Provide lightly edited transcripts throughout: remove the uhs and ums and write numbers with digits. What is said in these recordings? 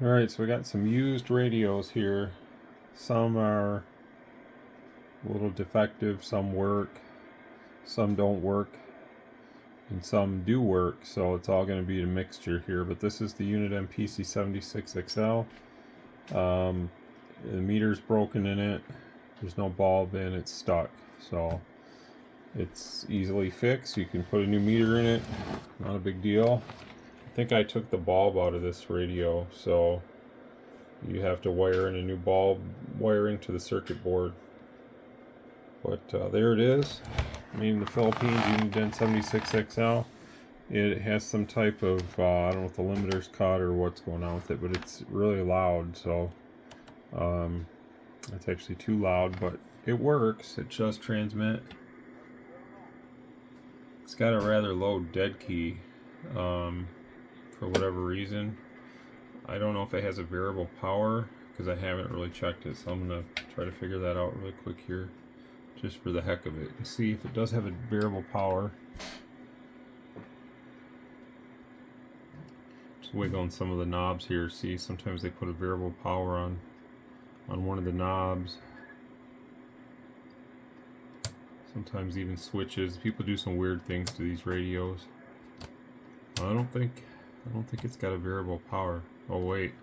Alright, so we got some used radios here. Some are a little defective, some work, some don't work, and some do work, so it's all going to be a mixture here. But this is the Uniden PC76XL. The meter's broken in it, there's no bulb in, it's stuck, so it's easily fixed. You can put a new meter in it, not a big deal. I think I took the bulb out of this radio, so you have to wire in a new bulb wiring to the circuit board. But there it is, made in the Philippines, Uniden 76XL. It has some type of, I don't know if the limiter's cut or what's going on with it, but it's really loud, so it's actually too loud, but it works. It does transmit. It's got a rather low dead key for whatever reason. I don't know if it has a variable power because I haven't really checked it, so I'm going to try to figure that out really quick here just for the heck of it and see if it does have a variable power. Just wiggling some of the knobs here. See, sometimes they put a variable power on one of the knobs. Sometimes even switches. People do some weird things to these radios. I don't think it's got a variable power. Oh wait,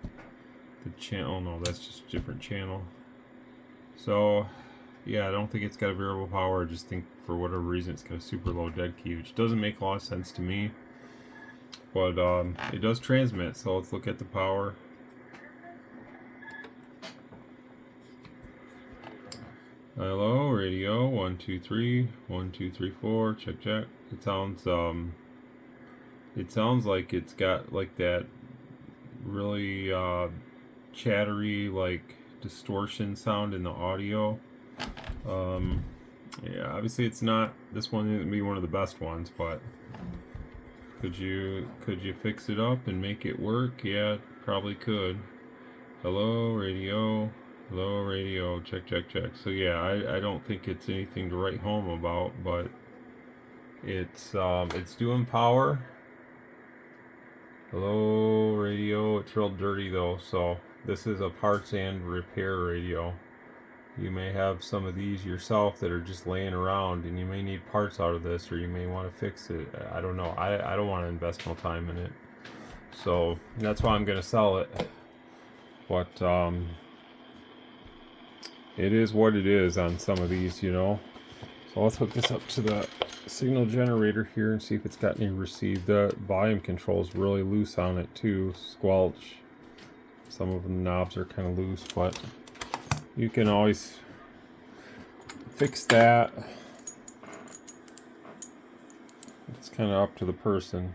the channel, no, that's just a different channel. So yeah, I don't think it's got a variable power. I just think for whatever reason it's got a super low dead key, which doesn't make a lot of sense to me. But it does transmit, so let's look at the power. Hello, radio, 1 2 3, 1 2 3 4, check check. It sounds like it's got like that really chattery, like distortion sound in the audio. Yeah, obviously it's not, this one isn't be one of the best ones, but could you fix it up and make it work? Yeah, probably could. Hello radio, hello radio, check check check. So yeah, I don't think it's anything to write home about, but it's doing power. Hello radio, it's real dirty though, so this is a parts and repair radio. You may have some of these yourself that are just laying around and you may need parts out of this, or you may want to fix it. I don't know. I don't want to invest no time in it, so that's why I'm going to sell it. But it is what it is on some of these, you know. So let's hook this up to the signal generator here and see if it's got any receive. The volume control is really loose on it too. Squelch. Some of the knobs are kind of loose, but you can always fix that. It's kind of up to the person.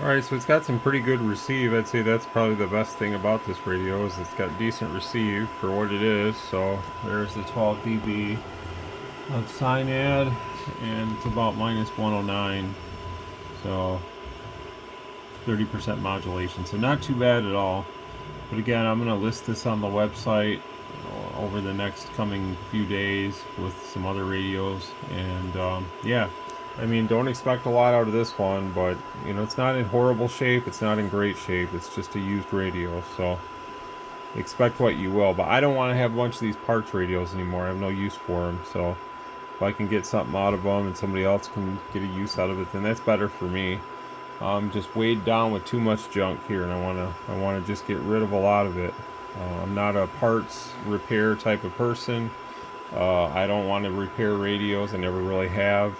Alright, so it's got some pretty good receive. I'd say that's probably the best thing about this radio, is it's got decent receive for what it is. So there's the 12 dB of SINAD, and it's about minus 109. So 30% modulation, so not too bad at all. But again, I'm going to list this on the website over the next coming few days with some other radios. And yeah, I mean, don't expect a lot out of this one, but you know, it's not in horrible shape, it's not in great shape, it's just a used radio, so expect what you will. But I don't want to have a bunch of these parts radios anymore. I have no use for them, so if I can get something out of them and somebody else can get a use out of it, then that's better for me. I'm just weighed down with too much junk here, and I want to just get rid of a lot of it. I'm not a parts repair type of person. I don't want to repair radios. I never really have.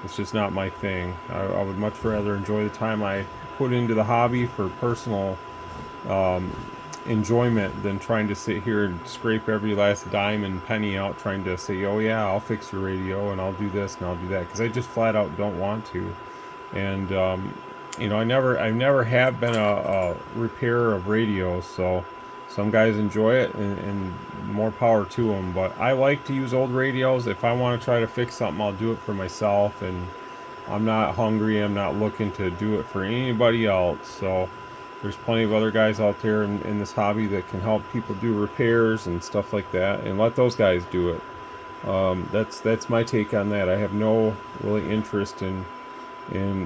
It's just not my thing. I would much rather enjoy the time I put into the hobby for personal enjoyment than trying to sit here and scrape every last dime and penny out trying to say, oh yeah, I'll fix your radio and I'll do this and I'll do that, because I just flat out don't want to. And you know, I never have been a repairer of radios, so some guys enjoy it, and more power to them. But I like to use old radios. If I want to try to fix something, I'll do it for myself, and I'm not hungry. I'm not looking to do it for anybody else. So there's plenty of other guys out there in this hobby that can help people do repairs and stuff like that, and let those guys do it. That's my take on that. I have no really interest in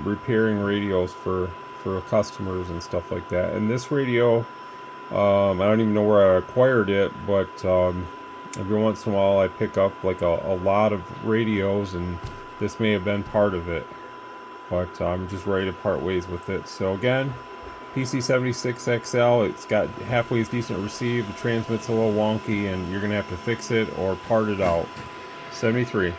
repairing radios for for customers and stuff like that. And this radio, I don't even know where I acquired it, but every once in a while I pick up like a lot of radios, and this may have been part of it. But I'm just ready to part ways with it. So again, PC76XL, it's got halfway decent receive, the transmit's a little wonky, and you're going to have to fix it or part it out. 73.